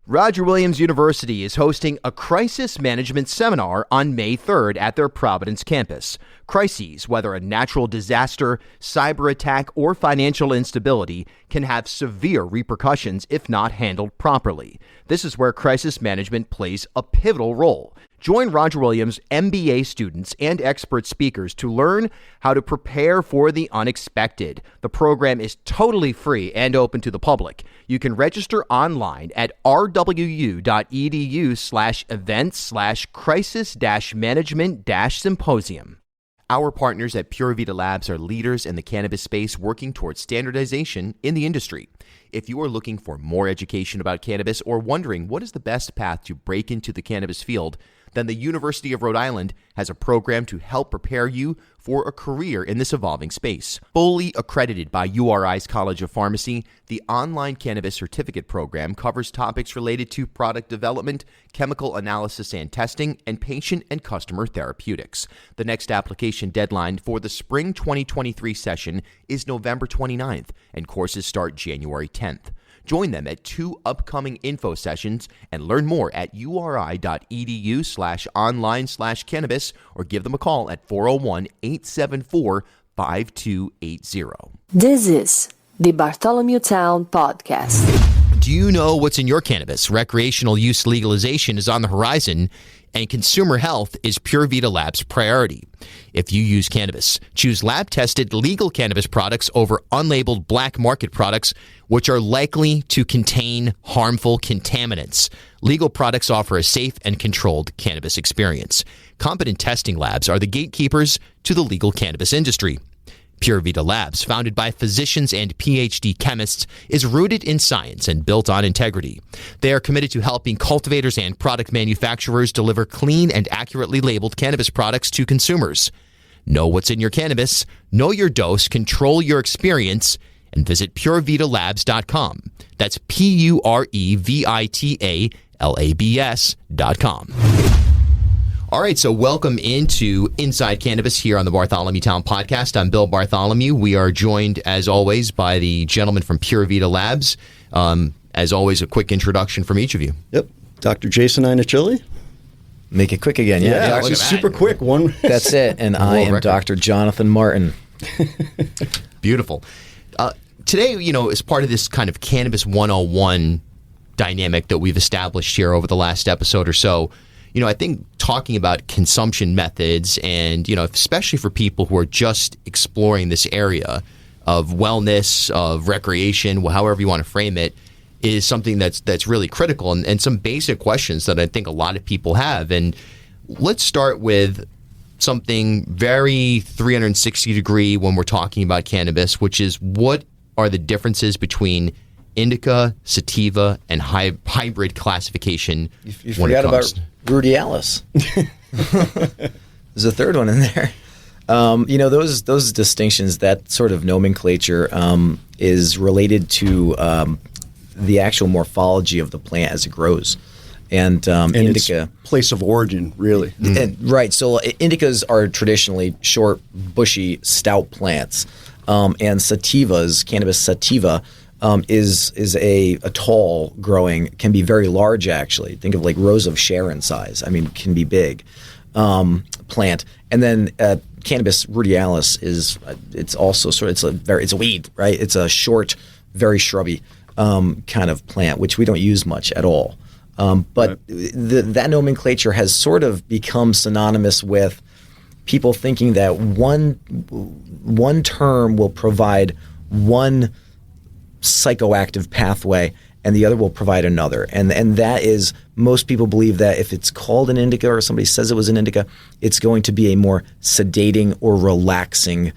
Roger Williams University is hosting a crisis management seminar on May 3rd at their Providence campus. Crises, whether a natural disaster, cyber attack, or financial instability, can have severe repercussions if not handled properly. This is where crisis management plays a pivotal role. Join Roger Williams MBA students and expert speakers to learn how to prepare for the unexpected. The program is totally free and open to the public. You can register online at rwu.edu/events/crisis-management-symposium. Our partners at PureVita Labs are leaders in the cannabis space working towards standardization in the industry. If you are looking for more education about cannabis or wondering what is the best path to break into the cannabis field, then the University of Rhode Island has a program to help prepare you for a career in this evolving space. Fully accredited by URI's College of Pharmacy, the online cannabis certificate program covers topics related to product development, chemical analysis and testing, and patient and customer therapeutics. The next application deadline for the spring 2023 session is November 29th, and courses start January 10th. Join them at 2 upcoming info sessions and learn more at uri.edu/online/cannabis or give them a call at 401-874-5280. This is the Bartholomew Town Podcast. Do you know what's in your cannabis? Recreational use legalization is on the horizon, and consumer health is PureVita Labs' priority. If you use cannabis, choose lab-tested legal cannabis products over unlabeled black market products, which are likely to contain harmful contaminants. Legal products offer a safe and controlled cannabis experience. Competent testing labs are the gatekeepers to the legal cannabis industry. PureVita Labs, founded by physicians and PhD chemists, is rooted in science and built on integrity. They are committed to helping cultivators and product manufacturers deliver clean and accurately labeled cannabis products to consumers. Know what's in your cannabis, know your dose, control your experience, and visit PureVitaLabs.com. That's PureVitalabs.com. All right, so welcome into Inside Cannabis here on the Bartholomew Town Podcast. I'm Bill Bartholomew. We are joined, as always, by the gentleman from PureVita Labs. As always, a quick introduction from each of you. Yep, Dr. Jason Iannuccilli. Make it quick again. Yeah, it's super quick. One. That's it. And I am Dr. Jonathan Martin. Beautiful. Today, as part of this kind of Cannabis 101 dynamic that we've established here over the last episode or so, I think talking about consumption methods and, especially for people who are just exploring this area of wellness, of recreation, however you want to frame it, is something that's really critical and some basic questions that I think a lot of people have. And let's start with something very 360 degree when we're talking about cannabis, which is what are the differeces between indica, sativa, and hybrid classification? You forgot about Rudialis. There's a third one in there. Those distinctions, that sort of nomenclature is related to the actual morphology of the plant as it grows. And indica, its place of origin, really. Right. So indicas are traditionally short, bushy, stout plants. And sativas, cannabis sativa, is a tall growing, can be very large actually. Think of like Rose of Sharon size. I mean, can be big plant. And then Cannabis rudialis it's also it's a weed, right? It's a short, very shrubby kind of plant, which we don't use much at all. But that nomenclature has sort of become synonymous with people thinking that one term will provide one psychoactive pathway and the other will provide another. And that is, most people believe that if it's called an indica or somebody says it was an indica, it's going to be a more sedating or relaxing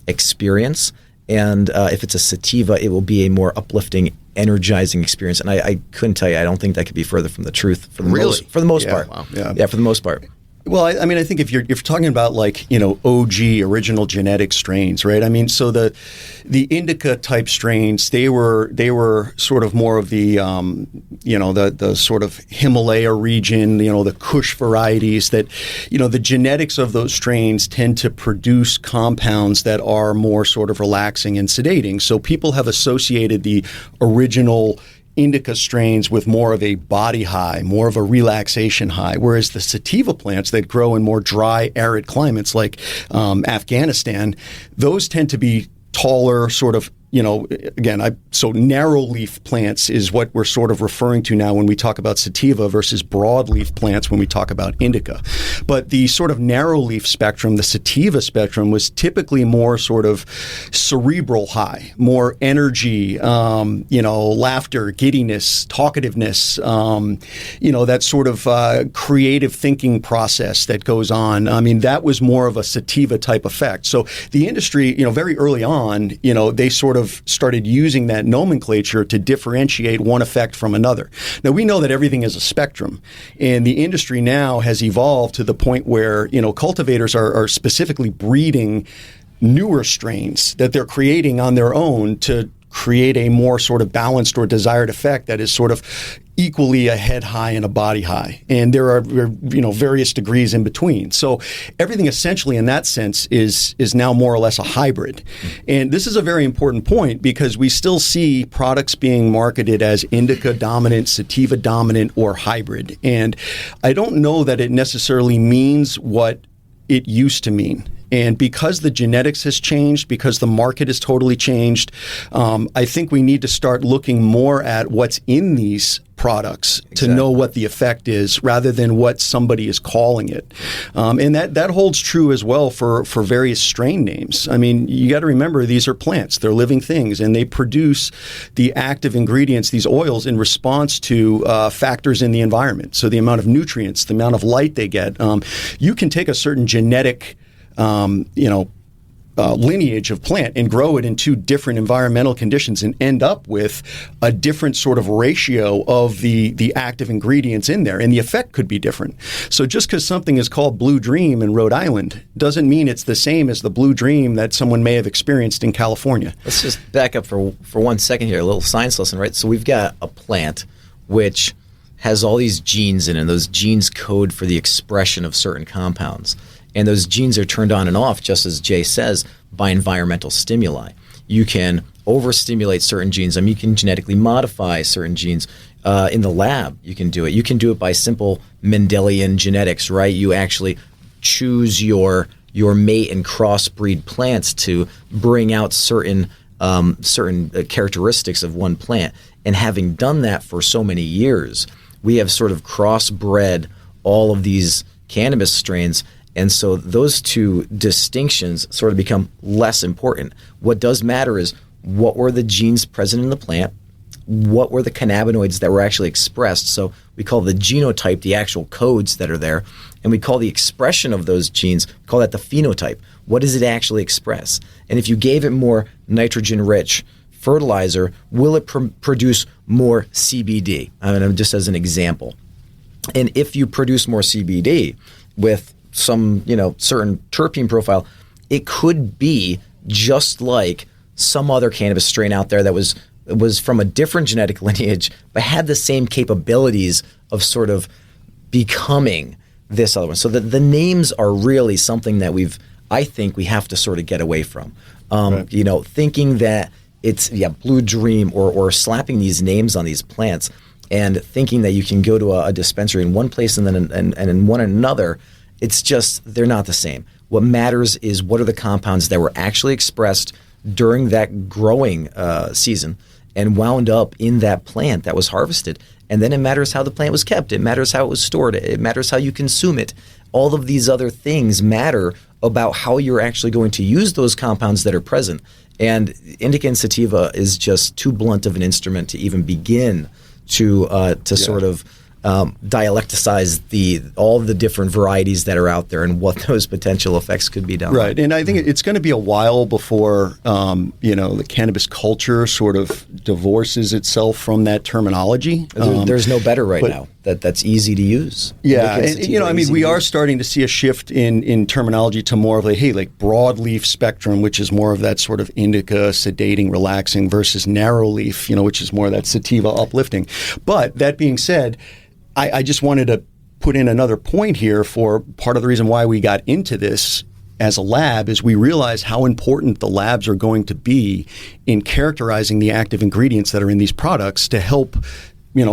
experience. And if it's a sativa, it will be a more uplifting, energizing experience. And I couldn't tell you, I don't think that could be further from the truth for the most part. Wow. Yeah, for the most part. Well, I mean, I think if you're talking about like, OG original genetic strains, right? I mean, so the indica type strains, they were sort of more of the the sort of Himalaya region, the Kush varieties that, the genetics of those strains tend to produce compounds that are more sort of relaxing and sedating. So people have associated the original indica strains with more of a body high, more of a relaxation high, whereas the sativa plants that grow in more dry, arid climates like Afghanistan, those tend to be taller, sort of, so narrow leaf plants is what we're sort of referring to now when we talk about sativa versus broad leaf plants when we talk about indica. But the sort of narrow leaf spectrum, the sativa spectrum, was typically more sort of cerebral high, more energy, laughter, giddiness, talkativeness, that sort of creative thinking process that goes on. I mean, that was more of a sativa type effect. So the industry, very early on, they sort of started using that nomenclature to differentiate one effect from another. Now, we know that everything is a spectrum, and the industry now has evolved to the point where, cultivators are specifically breeding newer strains that they're creating on their own to create a more sort of balanced or desired effect that is sort of equally a head high and a body high. And there are, various degrees in between. So everything essentially in that sense is now more or less a hybrid. And this is a very important point because we still see products being marketed as indica dominant, sativa dominant, or hybrid. And I don't know that it necessarily means what it used to mean. And because the genetics has changed, because the market has totally changed, I think we need to start looking more at what's in these products to know what the effect is rather than what somebody is calling it. And that holds true as well for various strain names. I mean, you got to remember these are plants. They're living things, and they produce the active ingredients, these oils, in response to factors in the environment. So the amount of nutrients, the amount of light they get. You can take a certain genetic lineage of plant and grow it in two different environmental conditions and end up with a different sort of ratio of the active ingredients in there. And the effect could be different. So just because something is called Blue Dream in Rhode Island doesn't mean it's the same as the Blue Dream that someone may have experienced in California. Let's just back up for 1 second here, a little science lesson, right? So we've got a plant which has all these genes in it, and those genes code for the expression of certain compounds. And those genes are turned on and off, just as Jay says, by environmental stimuli. You can overstimulate certain genes. I mean, you can genetically modify certain genes. In the lab, you can do it. You can do it by simple Mendelian genetics, right? You actually choose your mate and crossbreed plants to bring out certain characteristics of one plant. And having done that for so many years, we have sort of crossbred all of these cannabis strains. And so those two distinctions sort of become less important. What does matter is what were the genes present in the plant, what were the cannabinoids that were actually expressed. So we call the genotype the actual codes that are there, and we call the expression of those genes, we call that the phenotype. What does it actually express? And if you gave it more nitrogen-rich fertilizer, will it produce more CBD? I mean, just as an example. And if you produce more CBD with some, certain terpene profile, it could be just like some other cannabis strain out there that was from a different genetic lineage, but had the same capabilities of sort of becoming this other one. So the names are really something that I think we have to sort of get away from. Right. Thinking that it's Blue Dream or slapping these names on these plants and thinking that you can go to a dispensary in one place and then and in one another. It's just, they're not the same. What matters is what are the compounds that were actually expressed during that growing season and wound up in that plant that was harvested. And then it matters how the plant was kept. It matters how it was stored. It matters how you consume it. All of these other things matter about how you're actually going to use those compounds that are present. And indica and sativa is just too blunt of an instrument to even begin to sort of dialecticize all the different varieties that are out there and what those potential effects could be down. Right, and I think it's going to be a while before the cannabis culture sort of divorces itself from that terminology. There's no better now that's easy to use. Yeah, and we are starting to see a shift in terminology to more of like broadleaf spectrum, which is more of that sort of indica, sedating, relaxing, versus narrowleaf, which is more of that sativa, uplifting. But that being said, I just wanted to put in another point here for part of the reason why we got into this as a lab is we realize how important the labs are going to be in characterizing the active ingredients that are in these products to help,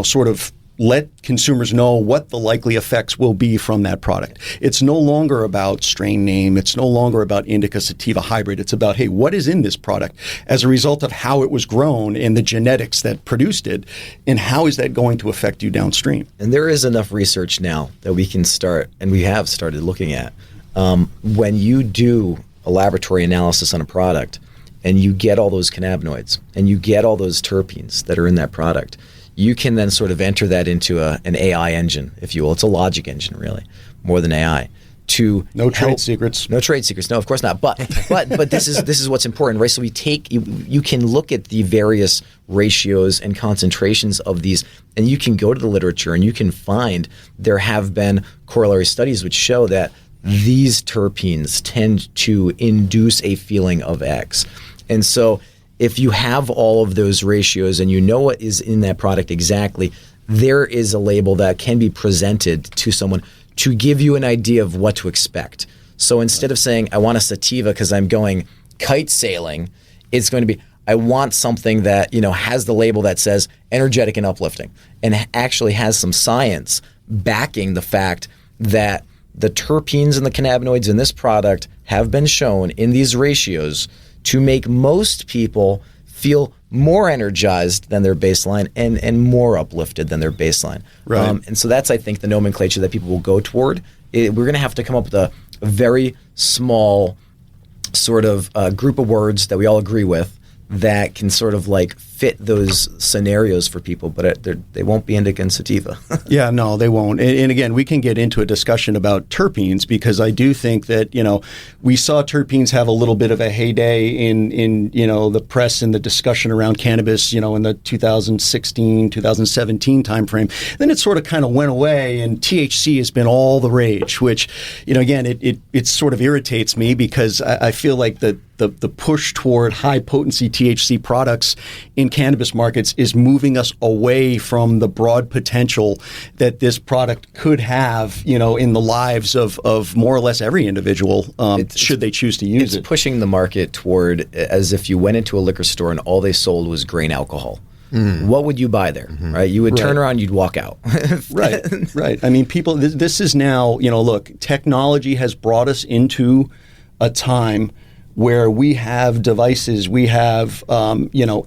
sort of let consumers know what the likely effects will be from that product. It's no longer about strain name. It's no longer about indica sativa hybrid. It's about, hey, what is in this product as a result of how it was grown and the genetics that produced it, and how is that going to affect you downstream? And there is enough research now that we can start, and we have started looking at. When you do a laboratory analysis on a product and you get all those cannabinoids and you get all those terpenes that are in that product, you can then sort of enter that into an AI engine, if you will. It's a logic engine, really, more than AI. No trade secrets. No trade secrets. No, of course not. But this is what's important, right? So we take you can look at the various ratios and concentrations of these, and you can go to the literature and you can find there have been corollary studies which show that these terpenes tend to induce a feeling of X, and so if you have all of those ratios and you know what is in that product exactly, there is a label that can be presented to someone to give you an idea of what to expect. So instead of saying, I want a sativa because I'm going kite sailing, it's going to be, I want something that has the label that says energetic and uplifting, and actually has some science backing the fact that the terpenes and the cannabinoids in this product have been shown in these ratios to make most people feel more energized than their baseline and more uplifted than their baseline. Right. And so that's, I think, the nomenclature that people will go toward. We're going to have to come up with a very small sort of group of words that we all agree with that can sort of like fit those scenarios for people, but they won't be indica and sativa. Yeah, no, they won't. And again, we can get into a discussion about terpenes, because I do think that, we saw terpenes have a little bit of a heyday in the press and the discussion around cannabis, in the 2016, 2017 timeframe. Then it sort of kind of went away, and THC has been all the rage, which, again, it sort of irritates me, because I feel like the push toward high potency THC products in cannabis markets is moving us away from the broad potential that this product could have, in the lives of more or less every individual, should they choose to use it. It's pushing the market toward as if you went into a liquor store and all they sold was grain alcohol. What would you buy there, right? You would turn around, you'd walk out. Right. I mean, people, this is now, look, technology has brought us into a time where we have devices, we have,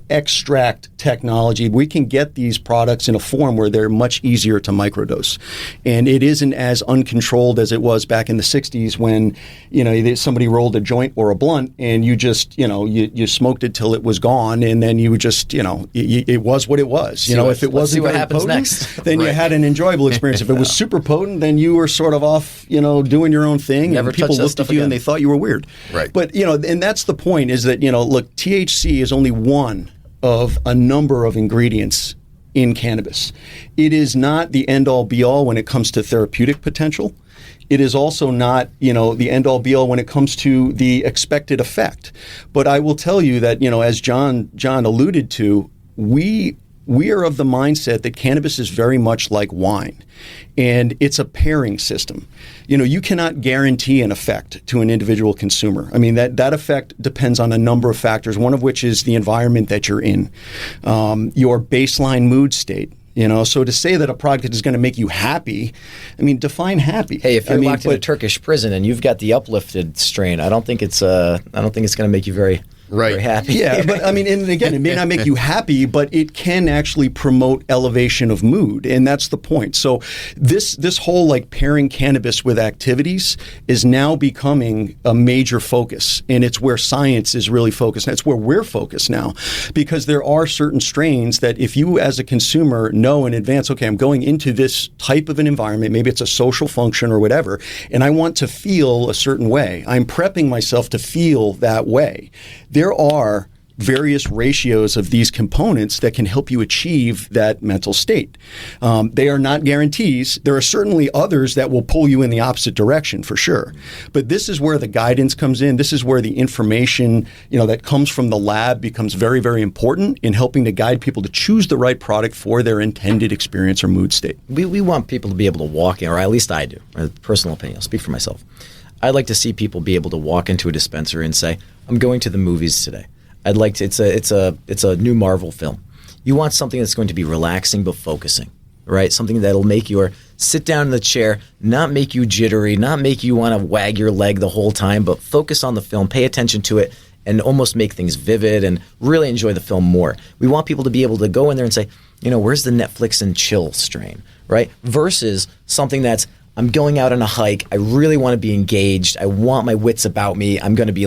extract technology. We can get these products in a form where they're much easier to microdose. And it isn't as uncontrolled as it was back in the 60s when, somebody rolled a joint or a blunt and you just, you smoked it till it was gone, and then you would just, it was what it was. If it wasn't very potent, next. Then you had an enjoyable experience. If it was super potent, then you were sort of off, doing your own thing. Never and people looked at you again. And they thought you were weird. Right. But, and that's the point, is that, look, THC is only one of a number of ingredients in cannabis. It is not the end-all be-all when it comes to therapeutic potential. It is also not, the end-all be-all when it comes to the expected effect. But I will tell you that, as John alluded to, we are of the mindset that cannabis is very much like wine, and it's a pairing system. You cannot guarantee an effect to an individual consumer. I mean, that effect depends on a number of factors, one of which is the environment that you're in, your baseline mood state. So to say that a product is going to make you happy, I mean, define happy. Hey, if you're locked in a Turkish prison and you've got the uplifted strain, I don't think it's going to make you very happy. Yeah, but I mean, and again, it may not make you happy, but it can actually promote elevation of mood, and that's the point. So this whole like pairing cannabis with activities is now becoming a major focus, and it's where science is really focused. That's where we're focused now, because there are certain strains that if you as a consumer know in advance, okay, I'm going into this type of an environment, maybe it's a social function or whatever, and I want to feel a certain way. I'm prepping myself to feel that way. There are various ratios of these components that can help you achieve that mental state. They are not guarantees. There are certainly others that will pull you in the opposite direction for sure. But this is where the guidance comes in. This is where the information, that comes from the lab becomes very, very important in helping to guide people to choose the right product for their intended experience or mood state. We want people to be able to walk in, or at least I do, personal opinion, I'll speak for myself. I'd like to see people be able to walk into a dispensary and say, I'm going to the movies today. I'd like to, it's a new Marvel film. You want something that's going to be relaxing but focusing, right? Something that'll make you sit down in the chair, not make you jittery, not make you want to wag your leg the whole time, but focus on the film, pay attention to it, and almost make things vivid and really enjoy the film more. We want people to be able to go in there and say, where's the Netflix and chill strain, right? Versus something that's, I'm going out on a hike, I really want to be engaged, I want my wits about me, I'm going to be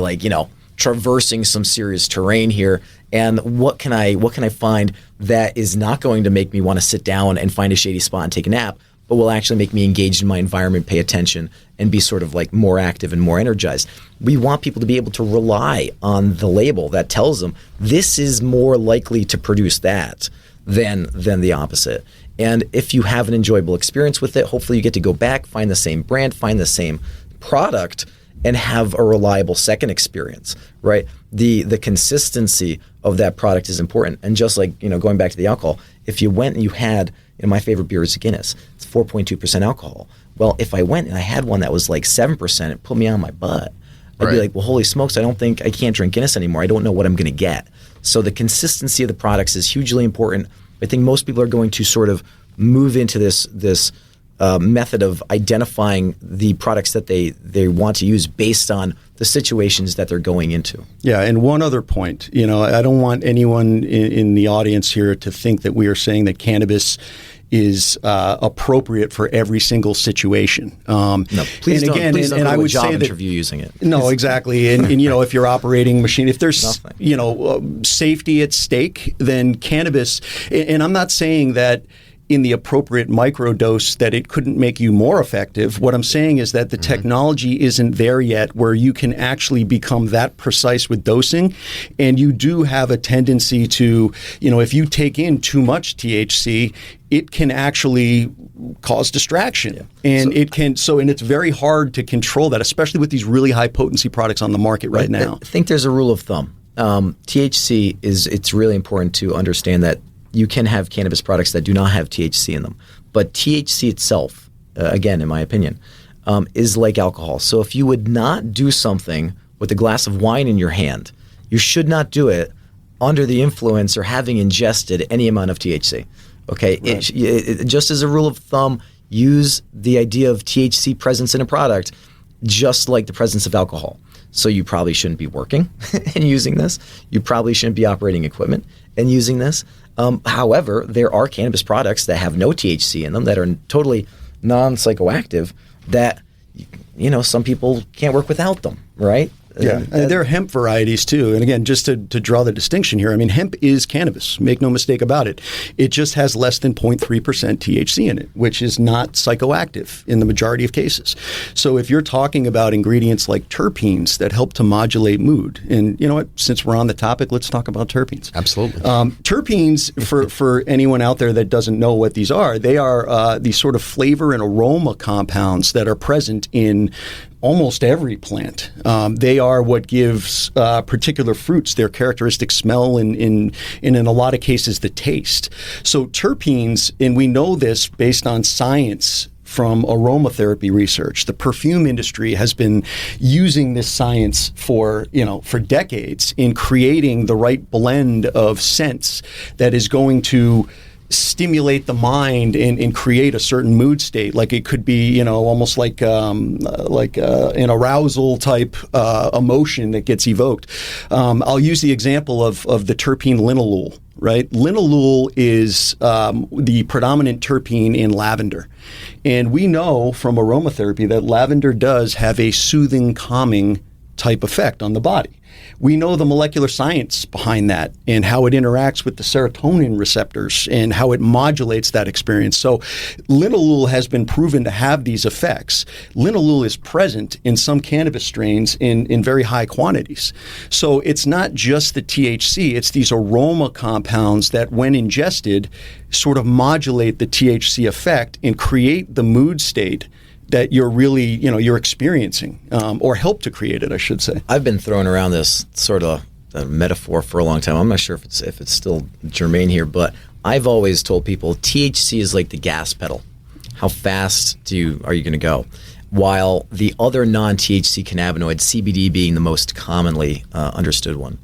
traversing some serious terrain here, and what can I find that is not going to make me want to sit down and find a shady spot and take a nap, but will actually make me engaged in my environment, pay attention, and be sort of more active and more energized. We want people to be able to rely on the label that tells them this is more likely to produce that than the opposite. And if you have an enjoyable experience with it, hopefully you get to go back, find the same brand, find the same product, and have a reliable second experience, right? The consistency of that product is important. And just going back to the alcohol, if you went and you had, my favorite beer is Guinness. It's 4.2% alcohol. Well, if I went and I had one that was 7%, it put me on my butt. I'd be like, well, holy smokes, I can't drink Guinness anymore. I don't know what I'm going to get. So the consistency of the products is hugely important. I think most people are going to sort of move into this method of identifying the products that they want to use based on the situations that they're going into. Yeah, and one other point, I don't want anyone in the audience here to think that we are saying that cannabis is appropriate for every single situation. No, please don't. Please don't I would job say that interview using it. No, exactly. And if you're operating machine, if there's safety at stake, then cannabis. And I'm not saying that in the appropriate microdose that it couldn't make you more effective. What I'm saying is that the technology isn't there yet where you can actually become that precise with dosing. And you do have a tendency to, if you take in too much THC, it can actually cause distraction. Yeah. And and it's very hard to control that, especially with these really high potency products on the market right now. I think there's a rule of thumb. THC it's really important to understand that you can have cannabis products that do not have THC in them. But THC itself, again, in my opinion, is like alcohol. So if you would not do something with a glass of wine in your hand, you should not do it under the influence or having ingested any amount of THC. Okay? Right. It, just as a rule of thumb, use the idea of THC presence in a product just like the presence of alcohol. So you probably shouldn't be working and using this. You probably shouldn't be operating equipment and using this. However, there are cannabis products that have no THC in them that are totally non-psychoactive that, some people can't work without them, right? Yeah, and there are hemp varieties too. And again, just to draw the distinction here, hemp is cannabis. Make no mistake about it. It just has less than 0.3% THC in it, which is not psychoactive in the majority of cases. So if you're talking about ingredients like terpenes that help to modulate mood, and you know what, since we're on the topic, let's talk about terpenes. Absolutely. Terpenes, for anyone out there that doesn't know what these are, they are these sort of flavor and aroma compounds that are present in almost every plant. They are what gives particular fruits their characteristic smell and in a lot of cases the taste. So terpenes, and we know this based on science from aromatherapy research. The perfume industry has been using this science for decades in creating the right blend of scents that is going to stimulate the mind and create a certain mood state. Like it could be, almost like an arousal type emotion that gets evoked. I'll use the example of the terpene linalool. Right, linalool is the predominant terpene in lavender, and we know from aromatherapy that lavender does have a soothing, calming type effect on the body. We know the molecular science behind that and how it interacts with the serotonin receptors and how it modulates that experience. So linalool has been proven to have these effects. Linalool is present in some cannabis strains in very high quantities. So it's not just the THC, it's these aroma compounds that when ingested sort of modulate the THC effect and create the mood state that you're really, you're experiencing, or help to create it, I should say. I've been throwing around this sort of metaphor for a long time. I'm not sure if it's still germane here, but I've always told people THC is like the gas pedal. How fast are you going to go? while the other non-THC cannabinoids, CBD being the most commonly understood one,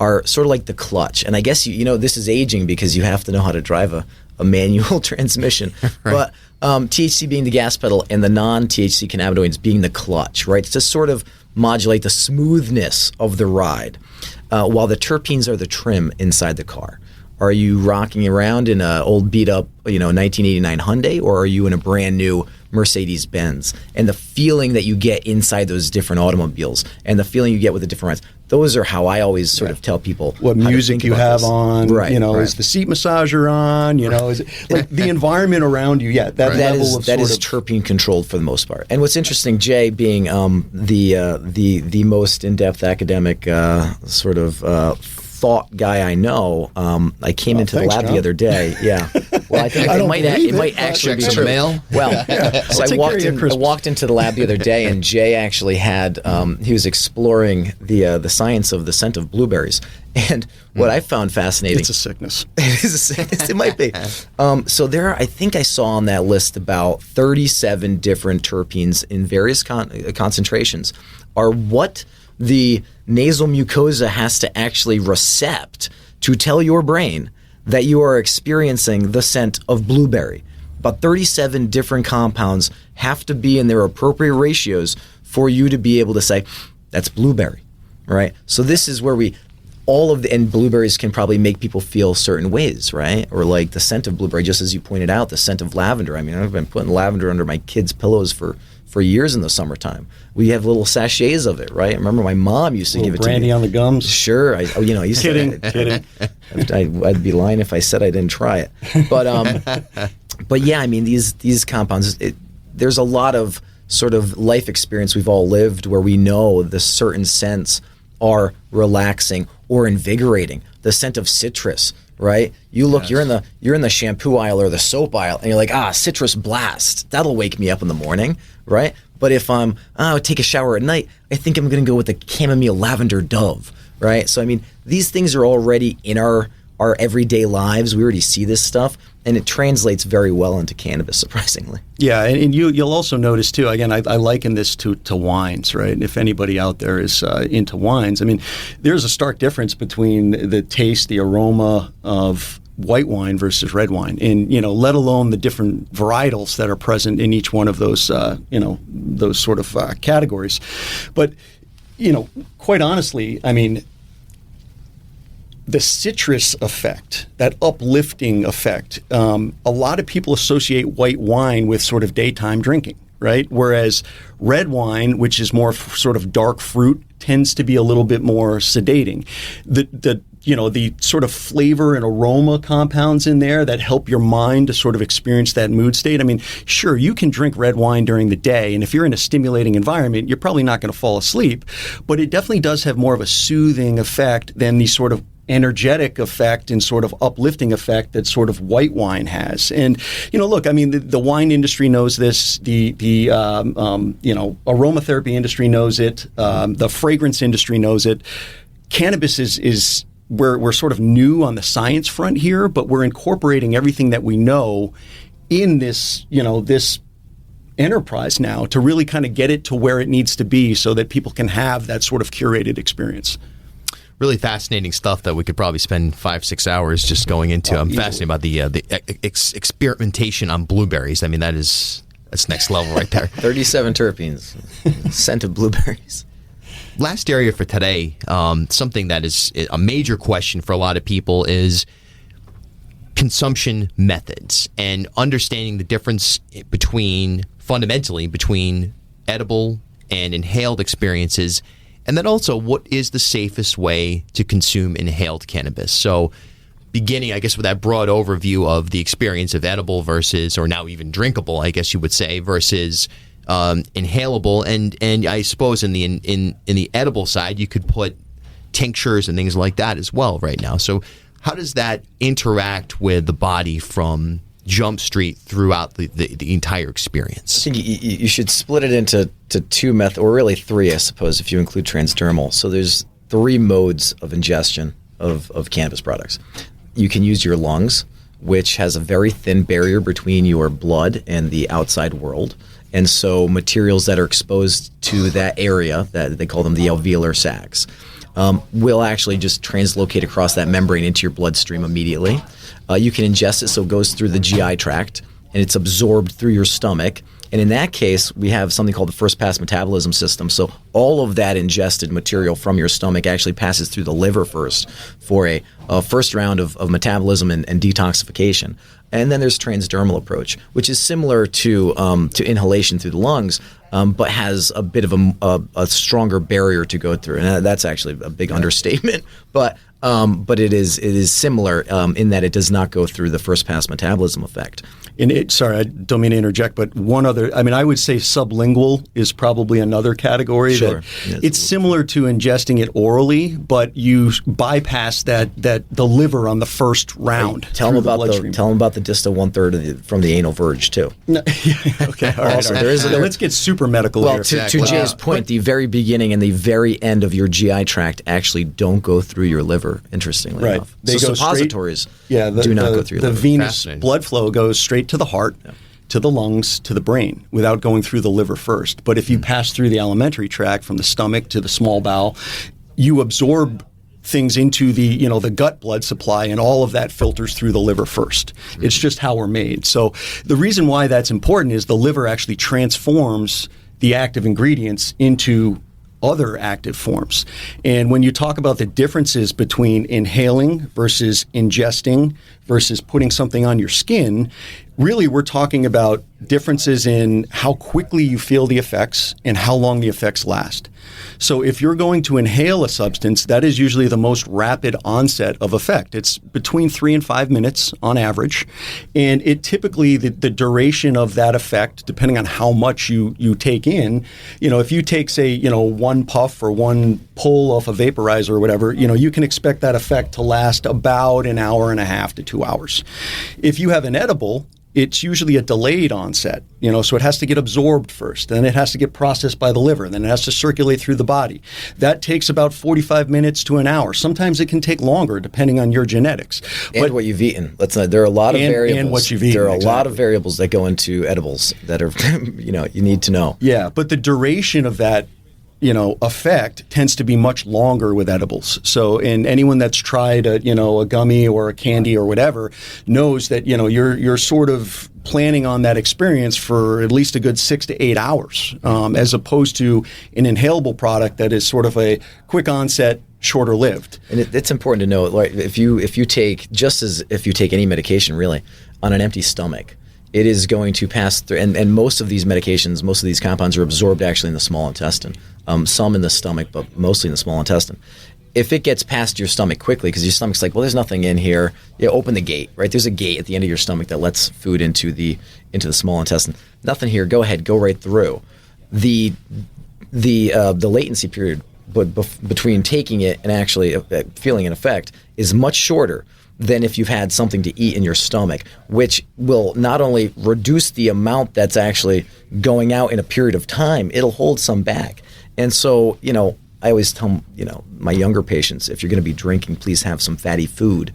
are sort of like the clutch. And I guess you know this is aging because you have to know how to drive a manual transmission. Right. But THC being the gas pedal and the non-THC cannabinoids being the clutch, right? It's to sort of modulate the smoothness of the ride, while the terpenes are the trim inside the car. Are you rocking around in an old beat-up, 1989 Hyundai, or are you in a brand new Mercedes-Benz? And the feeling that you get inside those different automobiles and the feeling you get with the different rides, those are how I always sort of tell people what music you have on, right, is the seat massager on, is it, like the environment around you, that level of that is terpene controlled for the most part. And what's interesting, Jay, being the most in-depth academic sort of thought guy I know, I came into the lab the other day. Yeah. Well, I think it might actually be true. Mail. Well, so I walked into the lab the other day, and Jay actually had he was exploring the science of the scent of blueberries. And what I found fascinating, it's a sickness. It is a sickness. It might be. So I think I saw on that list about 37 different terpenes in various concentrations are what the nasal mucosa has to actually recept to tell your brain that you are experiencing the scent of blueberry. About 37 different compounds have to be in their appropriate ratios for you to be able to say, that's blueberry, right? So this is where and blueberries can probably make people feel certain ways, right? Or like the scent of blueberry, just as you pointed out, the scent of lavender. I mean, I've been putting lavender under my kids' pillows for years in the summertime. We have little sachets of it, right? I remember my mom used to give it to me. Brandy on the gums? Sure. I used kidding. I'd be lying if I said I didn't try it. But yeah, I mean, these compounds, there's a lot of sort of life experience we've all lived where we know the certain scents are relaxing or invigorating. The scent of citrus, right? You look, yes. you're in the shampoo aisle or the soap aisle, and you're like, citrus blast. That'll wake me up in the morning, right? But if I take a shower at night, I think I'm going to go with the chamomile lavender dove, right? So I mean, these things are already in our everyday lives. We already see this stuff, and it translates very well into cannabis, surprisingly. Yeah, and you'll also notice too. Again, I liken this to wines, right? And if anybody out there is into wines, I mean, there's a stark difference between the taste, the aroma of white wine versus red wine, and let alone the different varietals that are present in each one of those those sort of categories. But quite honestly, I mean, the citrus effect, that uplifting effect, a lot of people associate white wine with sort of daytime drinking, right? Whereas red wine, which is more sort of dark fruit, tends to be a little bit more sedating. The sort of flavor and aroma compounds in there that help your mind to sort of experience that mood state. I mean, sure, you can drink red wine during the day, and if you're in a stimulating environment, you're probably not going to fall asleep, but it definitely does have more of a soothing effect than the sort of energetic effect and sort of uplifting effect that sort of white wine has. And look, I mean, the wine industry knows this. The aromatherapy industry knows it. The fragrance industry knows it. Cannabis is we're sort of new on the science front here, but we're incorporating everything that we know in this this enterprise now to really kind of get it to where it needs to be so that people can have that sort of curated experience. Really fascinating stuff that we could probably spend 5-6 hours just going into. I'm fascinated about the experimentation on blueberries. I mean, that's next level right there. 37 terpenes, scent of blueberries. Last area for today, something that is a major question for a lot of people is consumption methods and understanding the difference fundamentally between edible and inhaled experiences. And then also, what is the safest way to consume inhaled cannabis? So beginning, I guess, with that broad overview of the experience of edible versus, or now even drinkable, I guess you would say, versus inhalable. And I suppose in the edible side, you could put tinctures and things like that as well right now. So how does that interact with the body from Jump Street throughout the entire experience? I think you should split it into two methods, or really three, I suppose, if you include transdermal. So there's 3 modes of ingestion of cannabis products. You can use your lungs, which has a very thin barrier between your blood and the outside world. And so materials that are exposed to that area, that they call them the alveolar sacs, will actually just translocate across that membrane into your bloodstream immediately. You can ingest it so it goes through the GI tract, and it's absorbed through your stomach. And in that case, we have something called the first pass metabolism system. So all of that ingested material from your stomach actually passes through the liver first for a first round of metabolism and detoxification. And then there's transdermal approach, which is similar to inhalation through the lungs, but has a bit of a stronger barrier to go through. And that's actually a big understatement. But it is similar in that it does not go through the first pass metabolism effect. And sorry, I don't mean to interject, but one other, I mean, I would say sublingual is probably another category. Sure. That it's similar to ingesting it orally, but you bypass the liver on the first round. Tell them about the distal 1/3 from the anal verge too. No, okay, all right. Also, all right. Let's get super medical well, here. to Jay's point, the very beginning and the very end of your GI tract actually don't go through your liver, interestingly enough. They so go suppositories straight, do not go through your liver. The venous blood flow goes straight to the heart, to the lungs, to the brain, without going through the liver first. But if you pass through the alimentary tract from the stomach to the small bowel, you absorb things into the gut blood supply, and all of that filters through the liver first. It's just how we're made. So the reason why that's important is the liver actually transforms the active ingredients into other active forms. And when you talk about the differences between inhaling versus ingesting versus putting something on your skin, really we're talking about differences in how quickly you feel the effects and how long the effects last. So if you're going to inhale a substance, that is usually the most rapid onset of effect. It's between 3 and 5 minutes on average. And it typically, the duration of that effect, depending on how much you take in, if you take, say, one puff or one pull off a vaporizer or whatever, you can expect that effect to last about an hour and a half to 2 hours. If you have an edible, it's usually a delayed onset, so it has to get absorbed first, then it has to get processed by the liver, then it has to circulate through the body. That takes about 45 minutes to an hour. Sometimes it can take longer, depending on your genetics. And what you've eaten. There are a lot of variables. And what you've eaten. There are a lot of variables that go into edibles that are, you need to know. Yeah, but the duration of that effect tends to be much longer with edibles. So, and anyone that's tried a gummy or a candy or whatever knows that, you're sort of planning on that experience for at least a good 6 to 8 hours, as opposed to an inhalable product that is sort of a quick onset, shorter lived. And it's important to know, like, if you take, just as if you take any medication really, on an empty stomach, it is going to pass through, and most of these medications, most of these compounds are absorbed actually in the small intestine. Some in the stomach, but mostly in the small intestine. If it gets past your stomach quickly, because your stomach's like, well, there's nothing in here, you open the gate, right? There's a gate at the end of your stomach that lets food into the small intestine. Nothing here. Go ahead, go right through. The latency period between taking it and actually feeling an effect is much shorter than if you've had something to eat in your stomach, which will not only reduce the amount that's actually going out in a period of time, it'll hold some back. And so, I always tell my younger patients, if you're going to be drinking, please have some fatty food.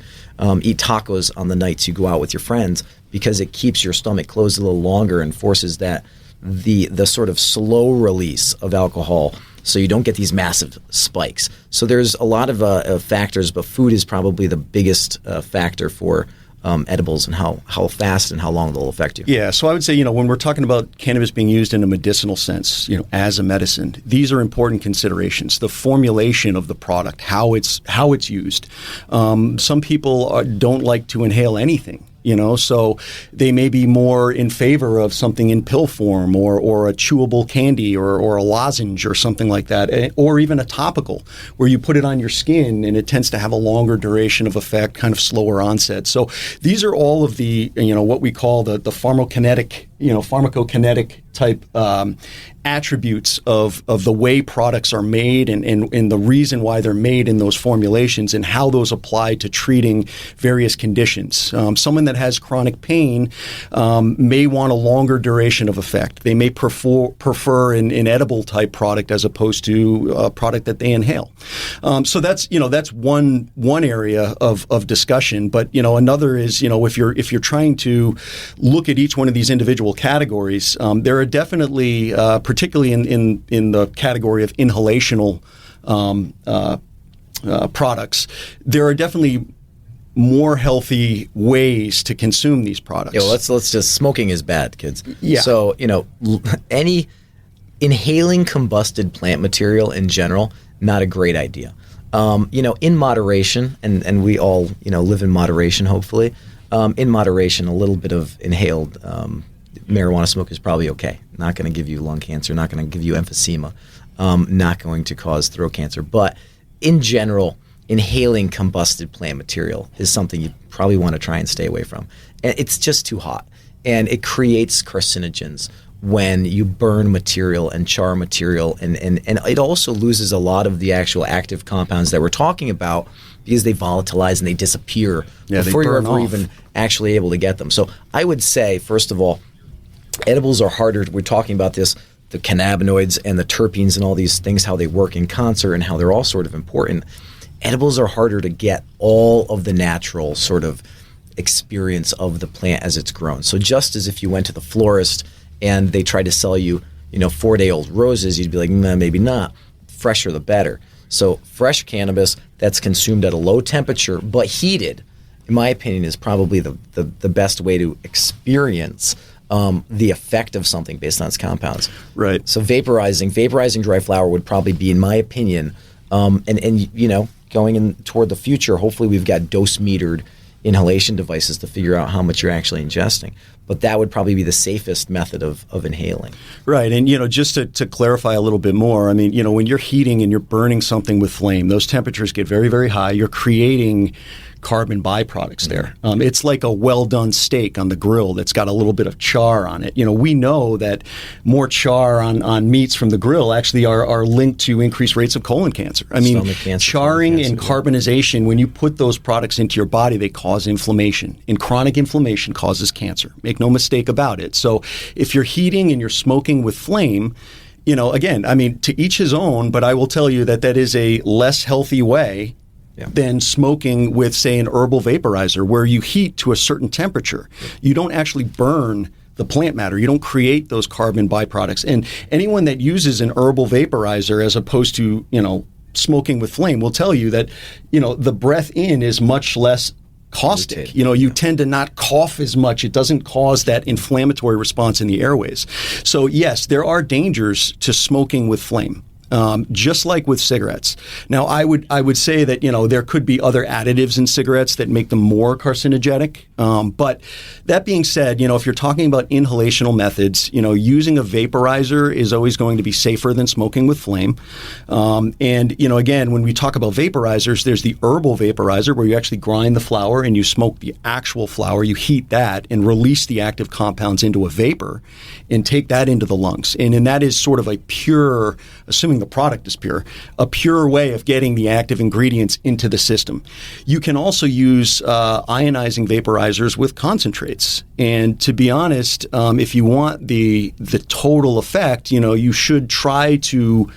Eat tacos on the nights you go out with your friends, because it keeps your stomach closed a little longer and forces that the sort of slow release of alcohol, so you don't get these massive spikes. So there's a lot of factors, but food is probably the biggest factor for edibles and how fast and how long they'll affect you. Yeah, so I would say, when we're talking about cannabis being used in a medicinal sense, as a medicine, these are important considerations. The formulation of the product, how it's used. Some people don't like to inhale anything. So they may be more in favor of something in pill form or a chewable candy or a lozenge or something like that, or even a topical where you put it on your skin and it tends to have a longer duration of effect, kind of slower onset. So these are all of the, what we call the pharmacokinetic pharmacokinetic type attributes of the way products are made and the reason why they're made in those formulations and how those apply to treating various conditions. Someone that has chronic pain may want a longer duration of effect. They may prefer an edible type product as opposed to a product that they inhale. So that's one area of discussion. But another is if you're trying to look at each one of these individual categories, there are definitely, particularly in the category of inhalational products, there are definitely more healthy ways to consume these products. Let's just, smoking is bad, kids. Yeah. So, any inhaling combusted plant material in general, not a great idea. In moderation, and we all, live in moderation, hopefully. In moderation, a little bit of inhaled marijuana smoke is probably okay. Not going to give you lung cancer, not going to give you emphysema, not going to cause throat cancer. But in general, inhaling combusted plant material is something you probably want to try and stay away from. And it's just too hot. And it creates carcinogens when you burn material and char material. And it also loses a lot of the actual active compounds that we're talking about because they volatilize and they disappear before you're ever even actually able to get them. So I would say, first of all, edibles are harder. We're talking about this, the cannabinoids and the terpenes and all these things, how they work in concert and how they're all sort of important. Edibles are harder to get all of the natural sort of experience of the plant as it's grown. So just as if you went to the florist and they tried to sell you, 4-day-old roses, you'd be like, nah, maybe not. Fresher the better. So fresh cannabis that's consumed at a low temperature but heated, in my opinion, is probably the best way to experience the effect of something based on its compounds. Right. So vaporizing dry flower would probably be, in my opinion, going in toward the future, hopefully we've got dose-metered inhalation devices to figure out how much you're actually ingesting. But that would probably be the safest method of inhaling. Right. And, just to clarify a little bit more, I mean, when you're heating and you're burning something with flame, those temperatures get very, very high. You're creating carbon byproducts there. It's like a well-done steak on the grill that's got a little bit of char on it. We know that more char on meats from the grill actually are linked to increased rates of colon cancer. I mean, charring and carbonization, when you put those products into your body, they cause inflammation. And chronic inflammation causes cancer. Make no mistake about it. So if you're heating and you're smoking with flame, again, I mean, to each his own, but I will tell you that is a less healthy way than smoking with, say, an herbal vaporizer where you heat to a certain temperature. You don't actually burn the plant matter. You don't create those carbon byproducts. And anyone that uses an herbal vaporizer as opposed to, smoking with flame will tell you that, the breath in is much less caustic. You tend to not cough as much. It doesn't cause that inflammatory response in the airways. So yes, there are dangers to smoking with flame. Just like with cigarettes. Now, I would say that there could be other additives in cigarettes that make them more carcinogenic. But that being said, if you're talking about inhalational methods, using a vaporizer is always going to be safer than smoking with flame. And again, when we talk about vaporizers, there's the herbal vaporizer where you actually grind the flower and you smoke the actual flower. You heat that and release the active compounds into a vapor and take that into the lungs. And that is sort of a pure, assuming the product is pure, a pure way of getting the active ingredients into the system. You can also use ionizing vaporizers with concentrates. And to be honest, if you want the total effect, you should try to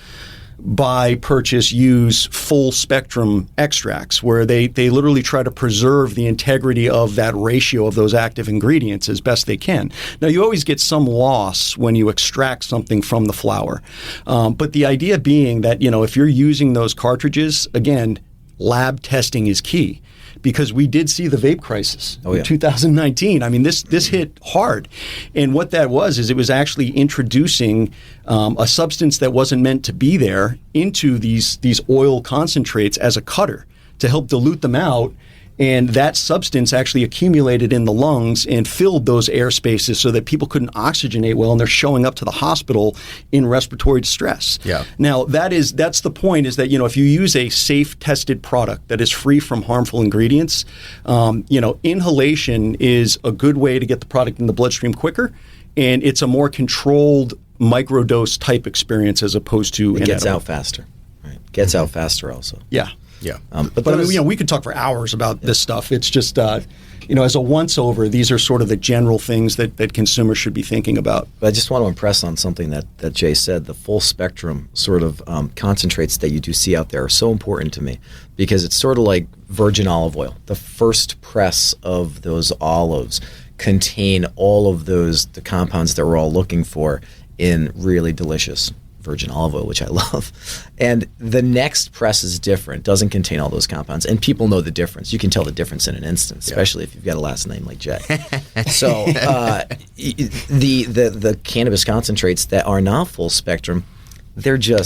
use full spectrum extracts where they literally try to preserve the integrity of that ratio of those active ingredients as best they can. Now, you always get some loss when you extract something from the flower. But the idea being that, if you're using those cartridges, again, lab testing is key. Because we did see the vape crisis in 2019. I mean, this hit hard. And what that was is it was actually introducing a substance that wasn't meant to be there into these oil concentrates as a cutter to help dilute them out And that substance actually accumulated in the lungs and filled those air spaces so that people couldn't oxygenate well, and they're showing up to the hospital in respiratory distress. Yeah. Now, that's the point, is that, if you use a safe, tested product that is free from harmful ingredients, inhalation is a good way to get the product in the bloodstream quicker, and it's a more controlled microdose type experience as opposed to it gets out faster. Right. Gets out faster also. Yeah. Yeah. But I mean, we could talk for hours about this stuff. It's just, as a once-over, these are sort of the general things that consumers should be thinking about. But I just want to impress on something that Jay said. The full spectrum sort of concentrates that you do see out there are so important to me, because it's sort of like virgin olive oil. The first press of those olives contain all of the compounds that we're all looking for in really delicious virgin olive oil, which I love. And the next press is different, doesn't contain all those compounds. And people know the difference. You can tell the difference in an instant, especially if you've got a last name like Jay. So the cannabis concentrates that are not full spectrum, they're cheap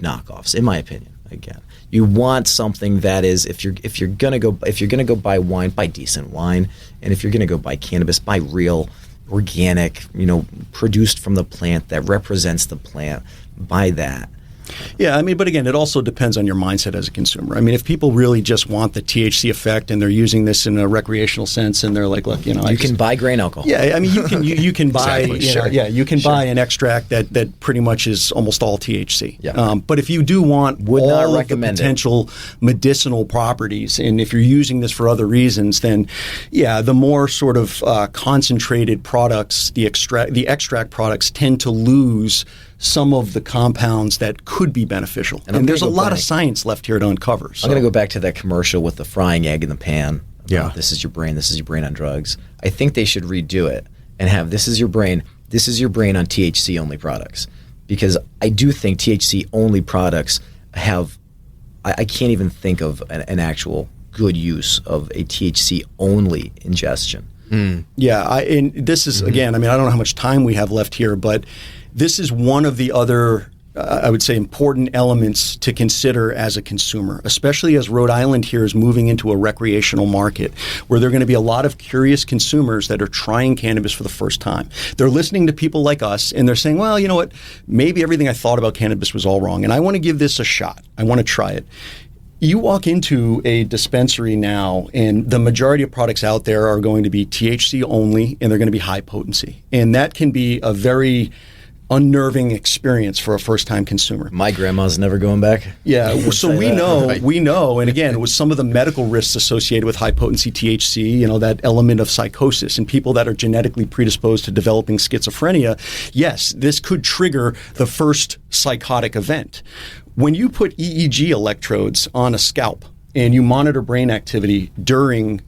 knockoffs, in my opinion. Again, you want something that is, if you're gonna go buy wine, buy decent wine, and if you're gonna go buy cannabis, buy real, organic, produced from the plant that represents the plant. Buy that. Yeah, I mean, but again, it also depends on your mindset as a consumer. I mean, if people really just want the THC effect and they're using this in a recreational sense, and they're like, look, you can buy grain alcohol. Yeah, I mean, you can buy, exactly, you can buy an extract that pretty much is almost all THC. Yeah. But if you do want all of the potential medicinal properties, and if you're using this for other reasons, then the more sort of concentrated products, the extract products tend to lose some of the compounds that could be beneficial. And there's a lot of science left here to uncover. So. I'm going to go back to that commercial with the frying egg in the pan. Yeah. This is your brain on drugs. I think they should redo it and have this is your brain on THC only products. Because I do think THC only products have, I can't even think of an actual good use of a THC only ingestion. Yeah, and this is, again, I mean, I don't know how much time we have left here, but this is one of the other, I would say, important elements to consider as a consumer, especially as Rhode Island here is moving into a recreational market where there are going to be a lot of curious consumers that are trying cannabis for the first time. They're listening to people like us, and they're saying, well, you know what, maybe everything I thought about cannabis was all wrong, and I want to give this a shot. I want to try it. You walk into a dispensary now, and the majority of products out there are going to be THC only, and they're going to be high potency. And that can be a very unnerving experience for a first-time consumer. My grandma's never going back. Yeah, so we know, and again, with some of the medical risks associated with high-potency THC, that element of psychosis, and people that are genetically predisposed to developing schizophrenia, yes, this could trigger the first psychotic event. When you put EEG electrodes on a scalp and you monitor brain activity during,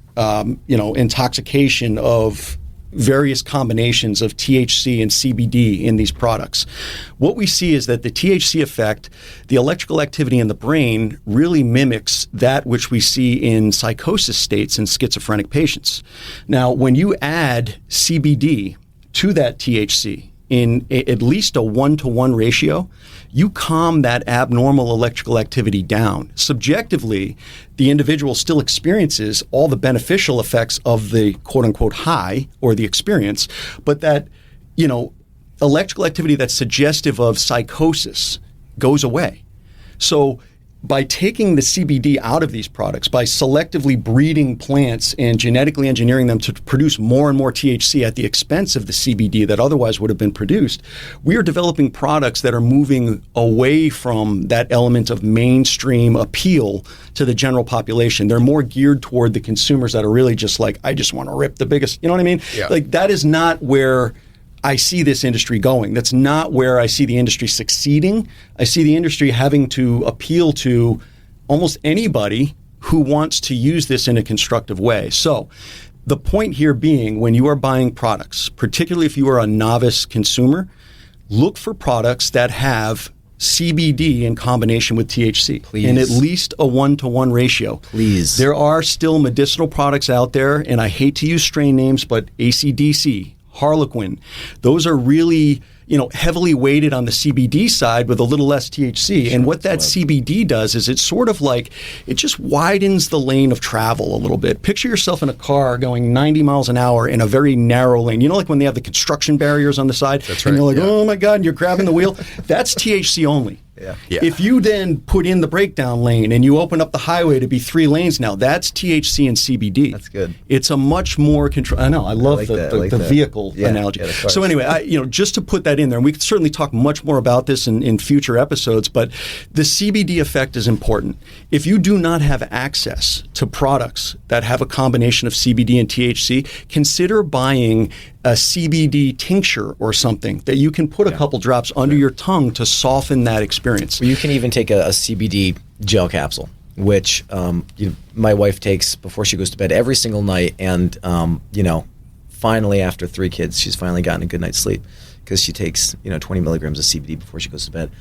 intoxication of various combinations of THC and CBD in these products, what we see is that the THC effect, the electrical activity in the brain, really mimics that which we see in psychosis states in schizophrenic patients. Now, when you add CBD to that THC in at least a 1-to-1 ratio, you calm that abnormal electrical activity down. Subjectively, the individual still experiences all the beneficial effects of the quote-unquote high or the experience, but that, electrical activity that's suggestive of psychosis goes away. So by taking the CBD out of these products, by selectively breeding plants and genetically engineering them to produce more and more THC at the expense of the CBD that otherwise would have been produced, we are developing products that are moving away from that element of mainstream appeal to the general population. They're more geared toward the consumers that are really just like, I just want to rip the biggest, you know what I mean? Yeah. Like, that is not where I see this industry going. That's not where I see the industry succeeding. I see the industry having to appeal to almost anybody who wants to use this in a constructive way. So the point here being, when you are buying products, particularly if you are a novice consumer, look for products that have CBD in combination with THC. Please. In at least a 1-to-1 ratio. Please. There are still medicinal products out there, and I hate to use strain names, but AC/DC, Harlequin. Those are really, heavily weighted on the CBD side with a little less THC. And what that CBD does is it's sort of like, it just widens the lane of travel a little bit. Picture yourself in a car going 90 miles an hour in a very narrow lane. Like when they have the construction barriers on the side? That's right. And you're like, oh my God, and you're grabbing the wheel. That's THC only. Yeah. If you then put in the breakdown lane and you open up the highway to be 3 lanes now, that's THC and CBD. That's good. It's a much more control. I know. I love the vehicle analogy. Yeah, so anyway, just to put that in there, and we could certainly talk much more about this in future episodes, but the CBD effect is important. If you do not have access to products that have a combination of CBD and THC, consider buying a CBD tincture or something that you can put a couple drops under your tongue to soften that experience. You can even take a CBD gel capsule, which my wife takes before she goes to bed every single night. And, finally, after 3 kids, she's finally gotten a good night's sleep because she takes, 20 milligrams of CBD before she goes to bed.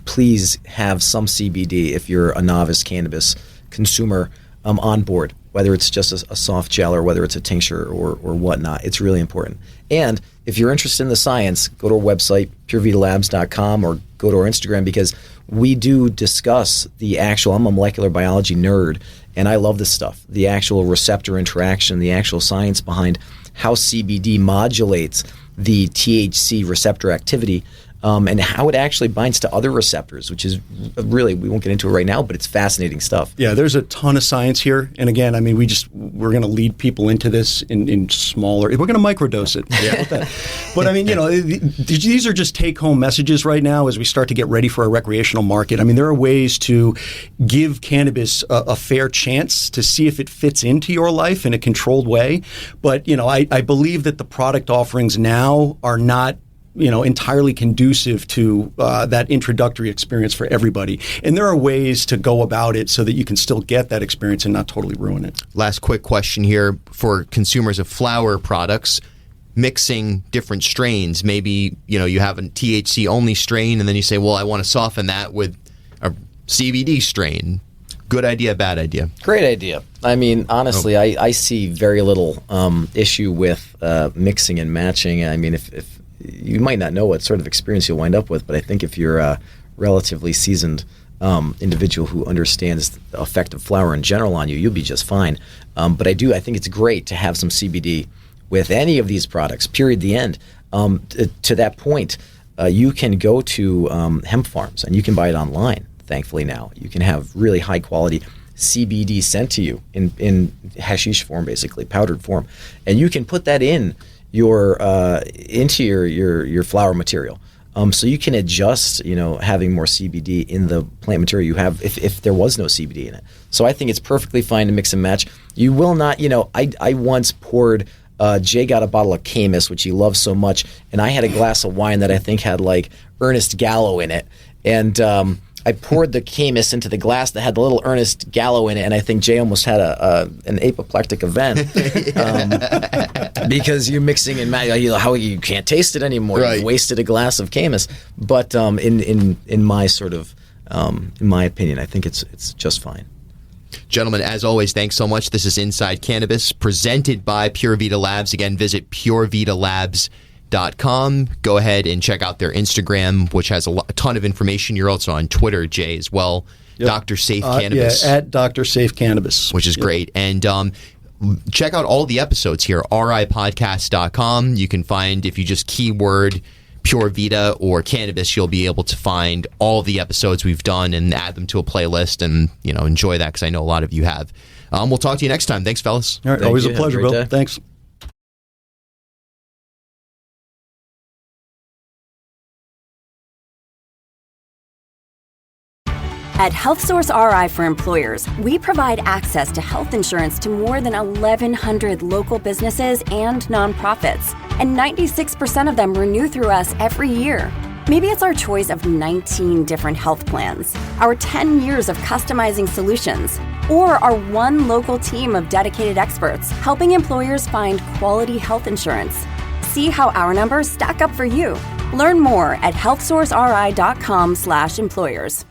Please have some CBD if you're a novice cannabis consumer on board, whether it's just a soft gel or whether it's a tincture or whatnot. It's really important. And if you're interested in the science, go to our website, purevitalabs.com, or go to our Instagram, because we do discuss the actual, I'm a molecular biology nerd, and I love this stuff, the actual receptor interaction, the actual science behind how CBD modulates the THC receptor activity, and how it actually binds to other receptors, which is really, we won't get into it right now, but it's fascinating stuff. Yeah, there's a ton of science here. And again, I mean, we're going to lead people into this in smaller, we're going to microdose it. Yeah. But I mean, these are just take-home messages right now as we start to get ready for a recreational market. I mean, there are ways to give cannabis a fair chance to see if it fits into your life in a controlled way. But, I believe that the product offerings now are not entirely conducive to that introductory experience for everybody. And there are ways to go about it so that you can still get that experience and not totally ruin it. Last quick question here for consumers of flower products, mixing different strains. Maybe, you have a THC only strain and then you say, well, I want to soften that with a CBD strain. Good idea, bad idea? Great idea. I mean, honestly, I see very little issue with mixing and matching. I mean, if you might not know what sort of experience you'll wind up with, but I think if you're a relatively seasoned individual who understands the effect of flower in general on you, you'll be just fine. But I think it's great to have some CBD with any of these products, period, the end. To that point, you can go to hemp farms and you can buy it online, thankfully now. You can have really high quality CBD sent to you in hashish form, basically, powdered form. And you can put that in into your flower material, so you can adjust having more CBD in the plant material you have if there was no CBD in it. So I think it's perfectly fine to mix and match. You will not, I once poured, Jay got a bottle of Camus, which he loves so much, and I had a glass of wine that I think had like Ernest Gallo in it, and I poured the Camus into the glass that had the little Ernest Gallo in it, and I think Jay almost had an apoplectic event because you're mixing and how you can't taste it anymore. Right. You've wasted a glass of Camus. But in my sort of in my opinion, I think it's just fine. Gentlemen, as always, thanks so much. This is Inside Cannabis, presented by PureVita Labs. Again, visit PureVitaLabs.com. Go ahead and check out their Instagram, which has a ton of information. You're also on Twitter, Jay, as well. Yep. Dr. Safe Cannabis. Yeah, at Dr. Safe Cannabis. Which is great. And check out all the episodes here, ripodcast.com. You can find, if you just keyword Pure Vita or cannabis, you'll be able to find all the episodes we've done and add them to a playlist and enjoy that, because I know a lot of you have. We'll talk to you next time. Thanks, fellas. All right, always a pleasure, Bill. Thanks. At HealthSource RI for Employers, we provide access to health insurance to more than 1,100 local businesses and nonprofits, and 96% of them renew through us every year. Maybe it's our choice of 19 different health plans, our 10 years of customizing solutions, or our one local team of dedicated experts helping employers find quality health insurance. See how our numbers stack up for you. Learn more at healthsourceri.com/employers.